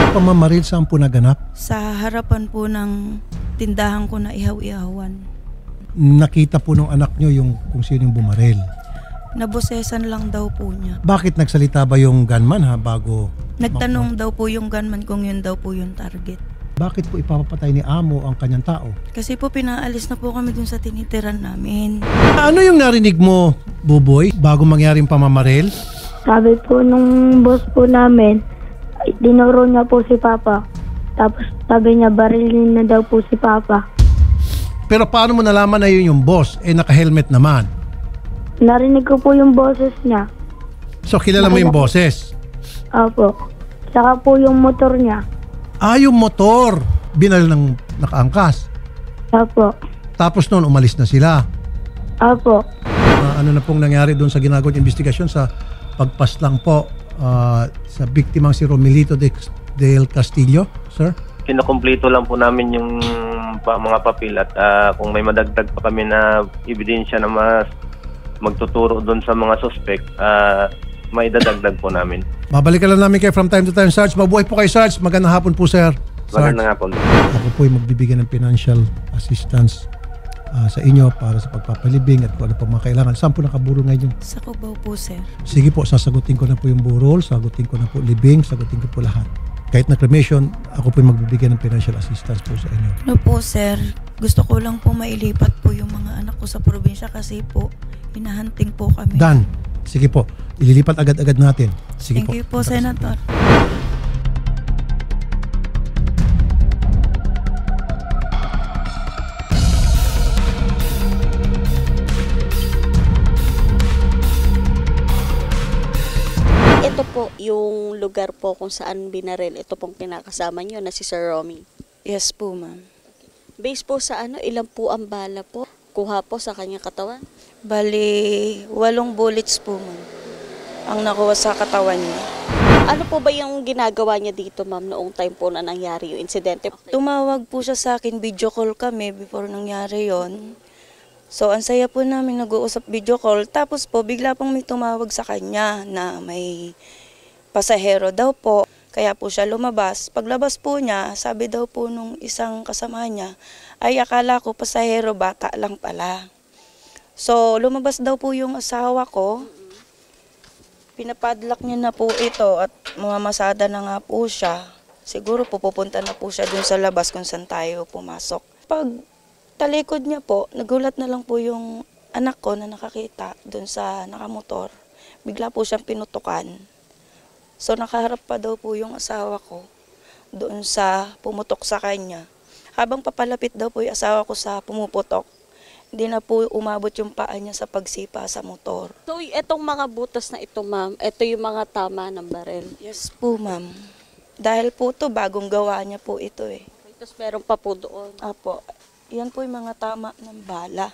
Yung pamamaril saan po naganap? Sa harapan po ng tindahan ko na ihaw-ihawan. Nakita po ng anak nyo yung kung sino yung bumaril. Nabosesan lang daw po niya. Bakit nagsalita ba yung gunman bago? Nagtanong daw po yung gunman kung yun daw po yung target. Bakit po ipapapatay ni amo ang kanyang tao? Kasi po pinaalis na po kami dun sa tinitiran namin. Ano yung narinig mo, Buboy, bago mangyari yung pamamaril? Sabi po nung boss po namin, dinuro niya po si Papa. Tapos sabi niya barilin na daw po si Papa. Pero paano mo nalaman na yun yung boss? Naka-helmet naman. Narinig ko po yung boses niya. So kilala mo yung boses? Opo. Saka po yung motor niya. Yung motor. Binal ng nakaangkas. Opo. Tapos noon umalis na sila. Opo. Ano na pong nangyari doon sa ginagawang investigasyon sa pagpaslang po sa biktimang si Romelito del Castillo, sir? Kinukumpleto lang po namin yung mga papel at kung may madagdag pa kami na ebidensya na mas magtuturo doon sa mga suspect, may dadagdag po namin. Babalikan lang namin kayo from time to time, Sarge. Mabuhay po kayo, Sarge. Magandang hapon po, sir. Magandang hapon. Ako po ay magbibigay ng financial assistance sa inyo para sa pagpapalibing at kung ano pa mga kailangan. Saan po nakaburo ngayon? Sa Cubao po, sir. Sige po, sasagutin ko na po yung burol, sagutin ko na po libing, sagutin ko po lahat. Kahit na cremation, ako po ay magbibigay ng financial assistance po sa inyo. No po, sir. Gusto ko lang po mailipat po yung mga anak ko sa probinsya kasi po, hinahunting po kami. Dan, sige po. Ililipat agad-agad natin. Sige Thank you po, Senator. Ito po yung lugar po kung saan binaril. Ito pong kinakasama nyo na si Sir Romy. Yes po, ma'am. Based po sa ilan po ang bala po? Kuha po sa kanyang katawan? Bali, 8 bullets po, ma'am, ang nakuha sa katawan niya. Ano po ba yung ginagawa niya dito, ma'am, noong time po na nangyari yung insidente? Tumawag po siya sa akin, video call kami before nangyari yon. So, ang saya po namin nag-uusap video call. Tapos po, bigla pong may tumawag sa kanya na may pasahero daw po. Kaya po siya lumabas. Paglabas po niya, sabi daw po nung isang kasama niya, ay akala ko pasahero, bata lang pala. So, lumabas daw po yung asawa ko. Pinapadlock niya na po ito at mamamasada na nga po siya. Siguro po pupunta na po siya dun sa labas kung saan tayo pumasok. Pag talikod niya po, nagulat na lang po yung anak ko na nakakita dun sa nakamotor. Bigla po siyang pinutukan. So nakaharap pa daw po yung asawa ko doon sa pumutok sa kanya. Habang papalapit daw po yung asawa ko sa pumuputok, hindi na po umabot yung paa niya sa pagsipa sa motor. So, itong mga butas na ito, ma'am, ito yung mga tama ng baril? Yes po, ma'am. Dahil po to bagong gawa niya po ito eh. Tapos meron pa po doon. Apo, yan po yung mga tama ng bala.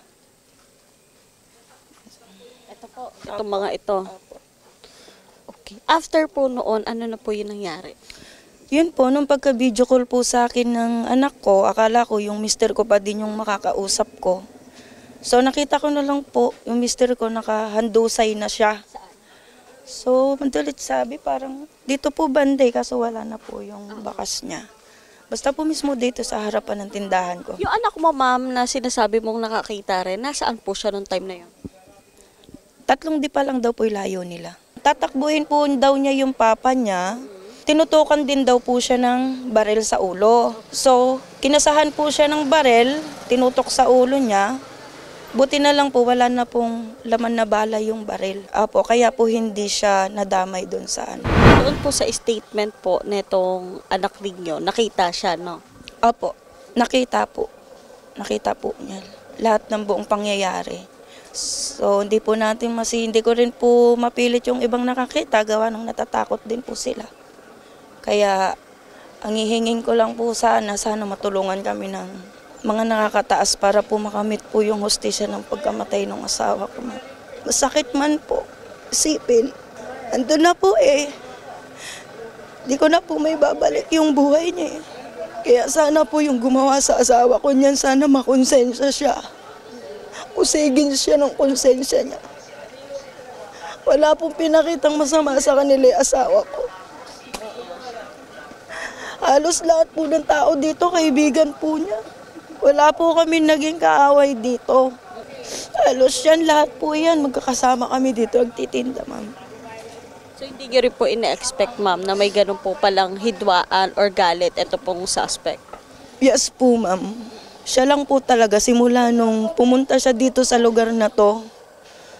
Ito po, itong mga ito. Apo. Okay. After po noon, ano na po yung nangyari? Yun po, nung pagka-video call po sa akin ng anak ko, akala ko yung mister ko pa din yung makakausap ko. So nakita ko na lang po, yung mister ko nakahandusay na siya. So madalit sabi, parang dito po banday, kaso wala na po yung bakas niya. Basta po mismo dito sa harapan ng tindahan ko. Yung anak mo, ma'am, na sinasabi mong nakakita rin, nasaan po siya noong time na yun? 3 di pa lang daw po yung layo nila. Tatakbuhin po daw niya yung papa niya. Tinutukan din daw po siya ng baril sa ulo. So, kinasahan po siya ng baril, tinutok sa ulo niya. Buti na lang po, wala na pong laman na bala yung baril. Apo, kaya po hindi siya nadamay doon sa ano. Doon po sa statement po netong anak ninyo, nakita siya, no? Apo, nakita po. Nakita po niya lahat ng buong pangyayari. So, hindi ko rin po mapilit yung ibang nakakita, gawa ng natatakot din po sila. Kaya, ang hihingin ko lang po sana matulungan kami ng mga nakakataas para po makamit po yung hustisya ng pagkamatay ng asawa ko. Masakit man po, isipin. Andun na po eh. Di ko na po may babalik yung buhay niya eh. Kaya sana po yung gumawa sa asawa ko niyan, sana makonsensya siya. Usigin siya ng konsensya niya. Wala pong pinakitang masama sa kanila yung asawa ko. Halos lahat po ng tao dito, kaibigan po niya. Wala po kami naging kaaway dito. Halos yan, lahat po yan. Magkakasama kami dito, nagtitinda, ma'am. So hindi niyo rin po ina-expect, ma'am, na may ganun po palang hidwaan or galit ito pong suspect? Yes po, ma'am. Siya lang po talaga, simula nung pumunta siya dito sa lugar na to,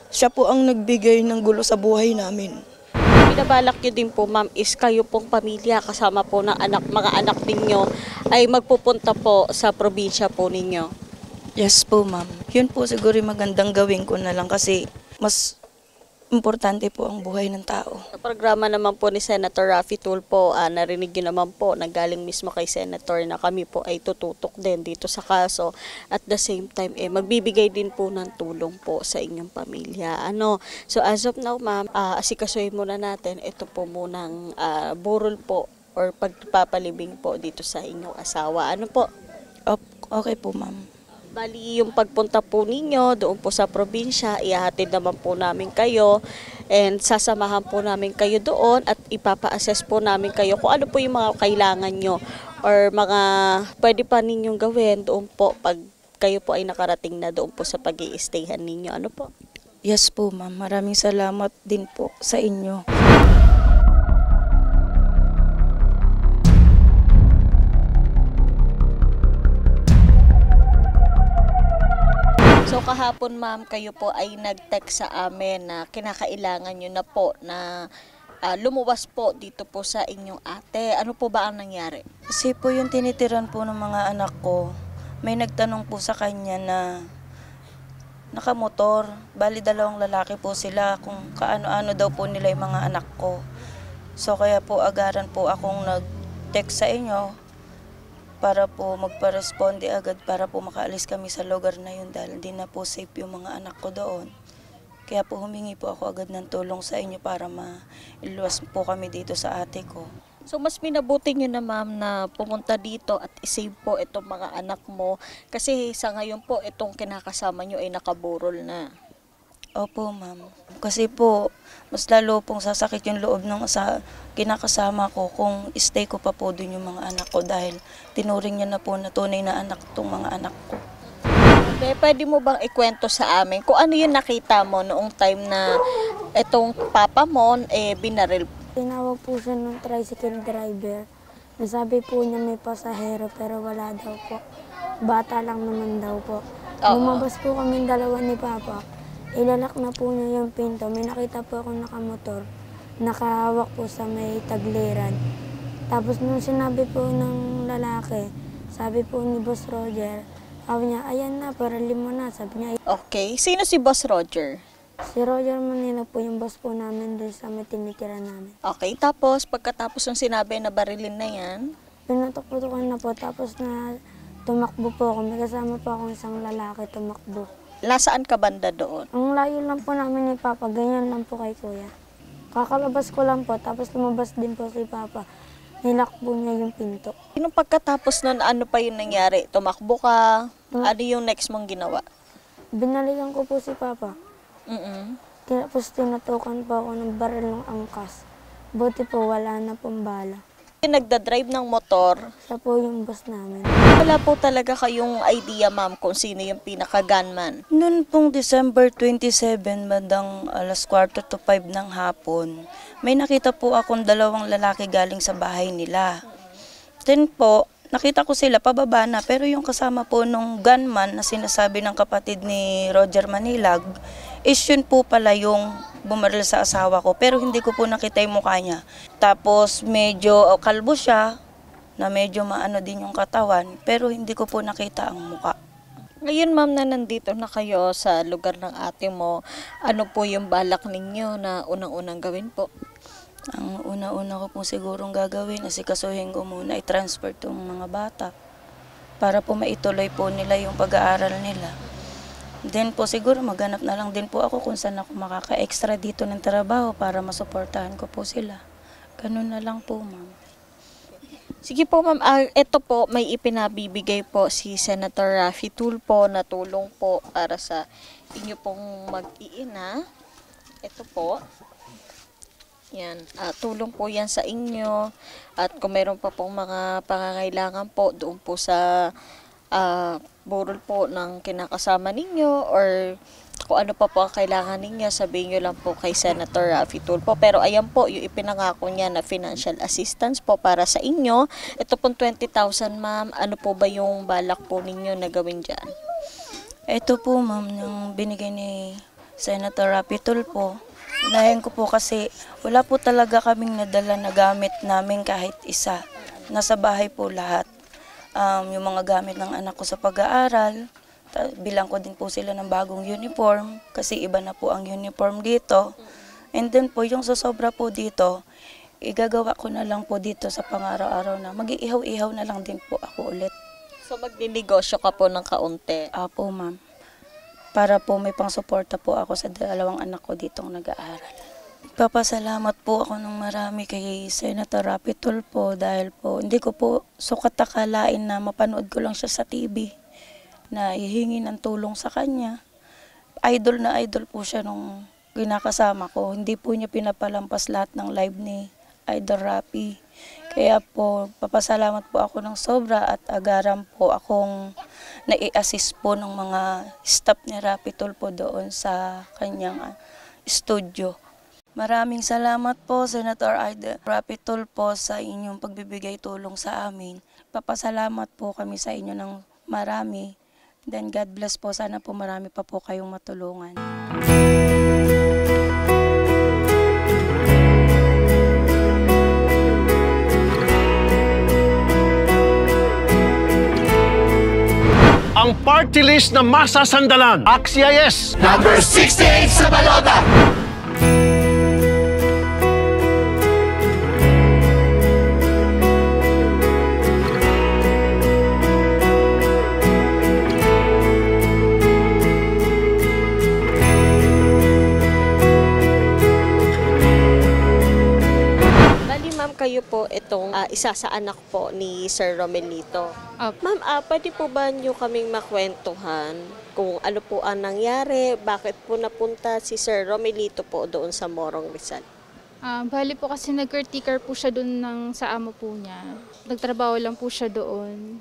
siya po ang nagbigay ng gulo sa buhay namin. Binabalak niyo din po, ma'am, is kayo pong pamilya kasama po ng mga anak ninyo ay magpupunta po sa probinsya po ninyo? Yes po, ma'am. Yun po siguro yung magandang gawin ko na lang kasi mas importante po ang buhay ng tao. Sa programa naman po ni Senator Raffy Tulfo, narinig niyo naman po na galing mismo kay Senator na kami po ay tututok din dito sa kaso. At the same time, magbibigay din po ng tulong po sa inyong pamilya. So as of now, ma'am, asikasuhin muna natin ito po munang burol po or pagpapalibing po dito sa inyong asawa. Ano po? Okay po, ma'am. Bali, yung pagpunta po ninyo doon po sa probinsya, ihahatid naman po namin kayo and sasamahan po namin kayo doon at ipapa-assess po namin kayo kung ano po yung mga kailangan nyo or mga pwede pa ninyong gawin doon po pag kayo po ay nakarating na doon po sa pag-i-stayhan ninyo. Ano po? Yes po, ma'am. Maraming salamat din po sa inyo. So kahapon, ma'am, kayo po ay nag-text sa amin na kinakailangan nyo na po na lumuwas po dito po sa inyong ate. Ano po ba ang nangyari? Kasi po yung tinitiran po ng mga anak ko, may nagtanong po sa kanya na nakamotor. Bali, 2 lalaki po sila kung kaano-ano daw po nila yung mga anak ko. So kaya po agaran po akong nag-text sa inyo para po magpa-responde agad para po makaalis kami sa lugar na yun dahil hindi na po safe yung mga anak ko doon. Kaya po humingi po ako agad ng tulong sa inyo para mailuwas po kami dito sa ate ko. So mas minabuti nyo na, ma'am, na pumunta dito at isave po itong mga anak mo kasi sa ngayon po itong kinakasama nyo ay nakaburol na. Opo, ma'am. Kasi po, mas lalo pong sasakit yung loob ng kinakasama ko kung stay ko pa po dun yung mga anak ko dahil tinuring niya na po na tunay na anak tong mga anak ko. Pwede mo bang ikwento sa amin kung ano yung nakita mo noong time na itong papa mo binaril? Tinawag po siya ng tricycle driver. Nasabi po niya may pasahero pero wala daw po. Bata lang naman daw po. Lumabas po kami 2 ni Papa. Ilalak na po niya yung pinto. May nakita po ako nakamotor. Nakahawak po sa may tagliran. Tapos nung sinabi po ng lalaki, sabi po ni Boss Roger, sabi niya, ayan na, parali mo na. Sabi niya, Okay. Sino si Boss Roger? si Roger Manila po yung boss po namin doon sa may tinitira namin. Okay. Tapos, pagkatapos ng sinabi na barilin na yan, Pinutok-putokan na po, tapos na tumakbo po ako. May kasama po akong isang lalaki tumakbo. nasaan ka banda doon? Ang layo lang po namin ni Papa, ganyan lang po kay Kuya. Kakalabas ko lang po, tapos lumabas din po si Papa. Nilakbo niya yung pinto. Nung pagkatapos nun, ano pa yung nangyari? Tumakbo ka? Ano yung next mong ginawa? Binalikan ko po si Papa. Mm-mm. Tapos tinutukan po ako ng baril ng angkas. Buti po wala na pong bala. Nagdadrive ng motor, Siya po yung boss namin. wala po talaga kayong idea, ma'am, kung sino yung pinaka-gunman. Noon pong December 27, bandang 4:45 ng hapon, may nakita po akong 2 lalaki galing sa bahay nila. Then po, nakita ko sila pababa na, pero yung kasama po nung gunman na sinasabi ng kapatid ni Roger Manilag, is yun po pala yung bumaril sa asawa ko, pero hindi ko po nakita yung mukha niya. Tapos medyo kalbo siya, na medyo maano din yung katawan, pero hindi ko po nakita ang mukha. Ngayon, ma'am, na nandito na kayo sa lugar ng ate mo, ano po yung balak ninyo na unang-unang gawin po? Ang una-una ko po sigurong gagawin, asikasuhin ko muna, i-transfer tong mga bata para po maituloy po nila yung pag-aaral nila. Then po siguro maghanap na lang din po ako kung saan ako makaka-extra dito ng trabaho para masuportahan ko po sila. Ganun na lang po, ma'am. Sige po, ma'am. Ito po, may ipinabibigay po si Senator Raffy Tulfo na tulong po para sa inyo pong mag-iina. Ito po. Yan, tulong po yan sa inyo at kung meron pa pong mga pangangailangan po doon po sa burol po ng kinakasama ninyo or kung ano pa po ang kailangan ninyo, sabihin nyo lang po kay Senator Raffy Tulfo. Pero ayan po, yung ipinangako niya na financial assistance po para sa inyo. Ito pong 20,000 ma'am, ano po ba yung balak po ninyo na gawin dyan? Ito po ma'am, yung binigay ni Senator Raffy Tulfo. Unahin ko po kasi wala po talaga kaming nadala na gamit namin kahit isa. Nasa bahay po lahat. Yung mga gamit ng anak ko sa pag-aaral, bilang ko din po sila ng bagong uniform kasi iba na po ang uniform dito. And then po yung sasobra po dito, igagawa ko na lang po dito sa pang-araw-araw na mag-iihaw-ihaw na lang din po ako ulit. So magninegosyo ka po ng kaunti? Apo ma'am. Para po may pang-suporta po ako sa dalawang anak ko ditong nag-aaral. Papasalamat po ako ng marami kay Senator Raffy Tulfo dahil po hindi ko po sukat akalain na mapanood ko lang siya sa TV na hihingi ng tulong sa kanya. Idol na idol po siya nung kinakasama ko. Hindi po niya pinapalampas lahat ng live ni Idol Raffy. Kaya po, papasalamat po ako ng sobra at agaran po akong nai-assist po ng mga staff ni Raffy Tulfo doon sa kanyang studio. Maraming salamat po, Senator Raffy Tulfo, sa inyong pagbibigay tulong sa amin. Papasalamat po kami sa inyo ng marami. Then God bless po. Sana po marami pa po kayong matulungan. Ang party list na masasandalan. Axia yes! Number 68 sa balota. Kayo po itong isa sa anak po ni Sir Romelito. Ma'am, pwede po ba nyo kaming makwentuhan kung ano po ang nangyari, bakit po napunta si Sir Romelito po doon sa Morong Rizal? Bali po kasi nag-caretaker po siya doon sa amo po niya. Nagtrabaho lang po siya doon.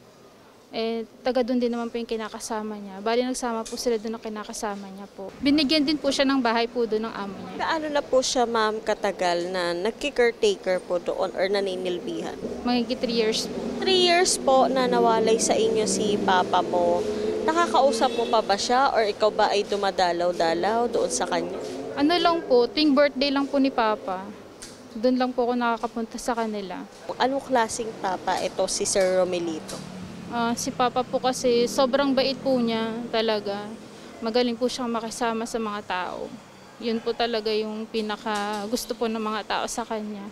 Taga doon din naman po yung kinakasama niya. Bali nagsama po sila doon ng kinakasama niya po. Binigyan din po siya ng bahay po doon ng amo niya. Gaano na po siya ma'am katagal na nagki-caretaker po doon or naninilbihan? Magiging 3 years po. 3 years po na nawalay sa inyo si papa mo. Nakakausap mo pa ba siya or ikaw ba ay dumadalaw-dalaw doon sa kanya? Ano lang po, tuwing birthday lang po ni Papa. Doon lang po ako nakakapunta sa kanila. Anong klaseng papa ito si Sir Romelito? Si Papa po kasi sobrang bait po niya talaga. Magaling po siyang makisama sa mga tao. Yun po talaga yung pinaka gusto po ng mga tao sa kanya.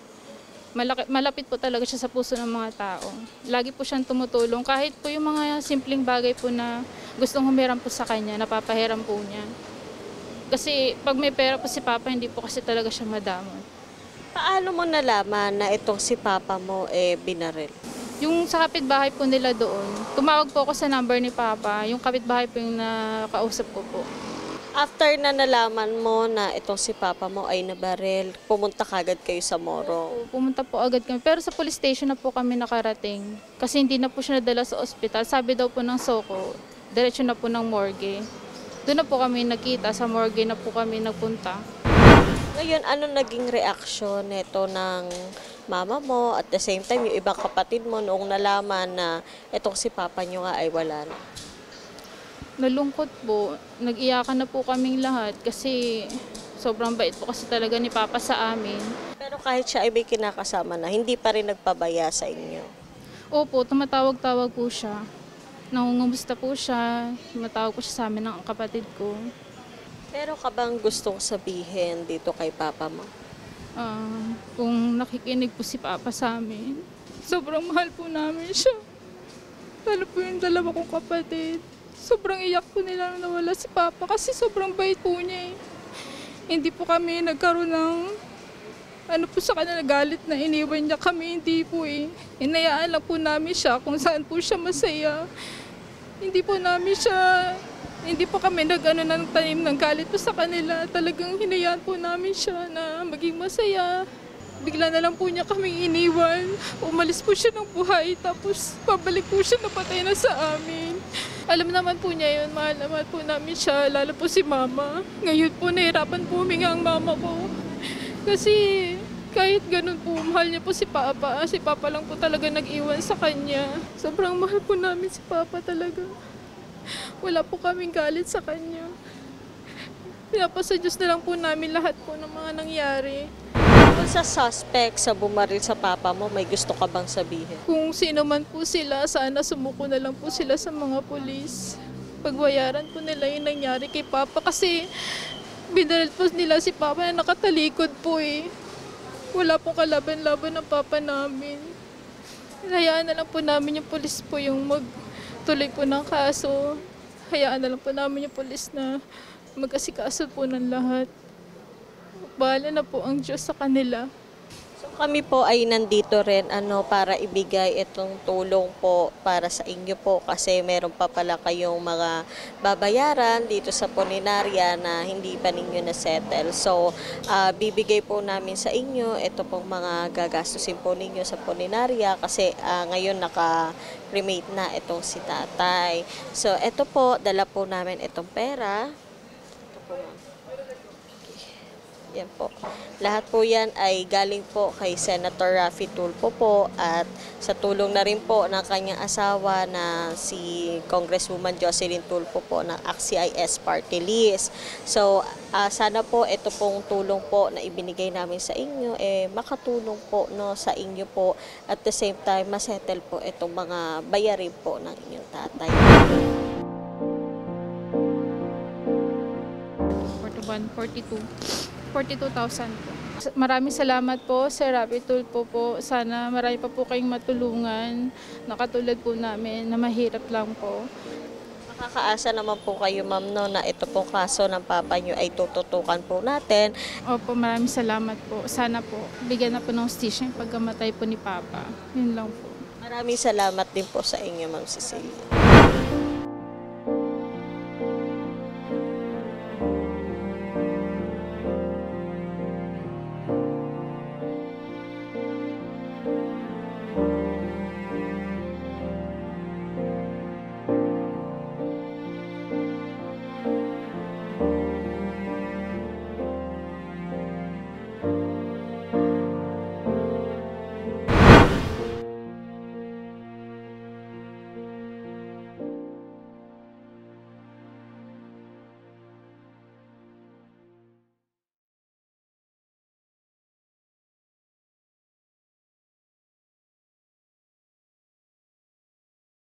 Malapit po talaga siya sa puso ng mga tao. Lagi po siyang tumutulong kahit po yung mga simpleng bagay po na gustong humiram po sa kanya, napapahiram po niya. Kasi pag may pera po si Papa, hindi po kasi talaga siya madamot. Paano mo nalaman na itong si Papa mo binaril? Yung sa kapitbahay po nila doon, tumawag po ako sa number ni Papa, yung kapitbahay po yung nakausap ko po. After na nalaman mo na itong si Papa mo ay nabaril, pumunta kagad kayo sa Morong? Pumunta po agad kami, pero sa police station na po kami nakarating. Kasi hindi na po siya nadala sa ospital. Sabi daw po ng Soko, diretso na po ng morgue. Doon na po kami nakita, sa morgue na po kami nagpunta. Ngayon, ano naging reaksyon nito ng mama mo at the same time yung ibang kapatid mo noong nalaman na itong si Papa nyo nga ay wala na? Nalungkot po. Nag-iyakan na po kaming lahat kasi sobrang bait po kasi talaga ni Papa sa amin. Pero kahit siya ay may kinakasama na, hindi pa rin nagpabaya sa inyo? Opo, tumatawag-tawag po siya. Nangungumusta po siya. Tumatawag po siya sa amin ng kapatid ko. Pero ka bang gustong sabihin dito kay Papa mo? Kung nakikinig po si Papa sa amin, sobrang mahal po namin siya. Lalo po yung dalawa kong kapatid. Sobrang iyak po nila na nawala si Papa kasi sobrang bait po niya eh. Hindi po kami nagkaroon ng po sa kanila, galit na iniwan niya kami, hindi po eh. Hinayaan lang po namin siya kung saan po siya masaya. Hindi po kami nagtanim ng galit po sa kanila. Talagang hinayaan po namin siya na maging masaya. Bigla na lang po niya kaming iniwan. Umalis po siya ng buhay, tapos pabalik po siya, napatay na sa amin. Alam naman po niya yun, mahal naman po namin siya, lalo po si mama. Ngayon po nahirapan po huminga ang mama ko. Kasi kahit ganun po, mahal niya po si Papa. Si Papa lang po talaga nag-iwan sa kanya. Sobrang mahal po namin si Papa talaga. Wala po kaming galit sa kanya. Pinapasa Diyos na lang po namin lahat po ng mga nangyari. Kung sa suspect sa bumaril sa papa mo, may gusto ka bang sabihin? Kung sino man po sila, sana sumuko na lang po sila sa mga pulis. Pagbayaran po nila yung nangyari kay Papa kasi binaril po nila si Papa na nakatalikod po eh. Wala pong kalaban-laban ng Papa namin. Hayaan na lang po namin yung pulis po yung magtuloy po ng kaso. Hayaan na lang po namin yung pulis na mag-asikaso po ng lahat. Bahala na po ang Diyos sa kanila. So kami po ay nandito rin para ibigay itong tulong po para sa inyo po kasi meron pa pala kayong mga babayaran dito sa punerarya na hindi pa ninyo na-settle. So bibigay po namin sa inyo ito pong mga gagastusin po ninyo sa punerarya kasi ngayon naka-cremate na itong si tatay. So ito po, dala po namin itong pera. Ito po, ma'am. Yan po. Lahat po yan ay galing po kay Senator Raffy Tulfo po at sa tulong na rin po ng kanyang asawa na si Congresswoman Jocelyn Tulfo po ng ACT-CIS Party List. So, sana po ito pong tulong po na ibinigay namin sa inyo makatulong po sa inyo po at the same time masettle po itong mga bayarin po ng inyong tatay. 42,000 po. Maraming salamat po, Sir Raffy Tulfo po. Sana marami pa po kayong matulungan na katulad po namin na mahirap lang po. Makakaasa naman po kayo, ma'am, na ito pong kaso ng papa nyo ay tututukan po natin. Opo, maraming salamat po. Sana po, bigyan na po ng station yung pagkamatay po ni Papa. Yun lang po. Maraming salamat din po sa inyo, Ma'am Cecilia.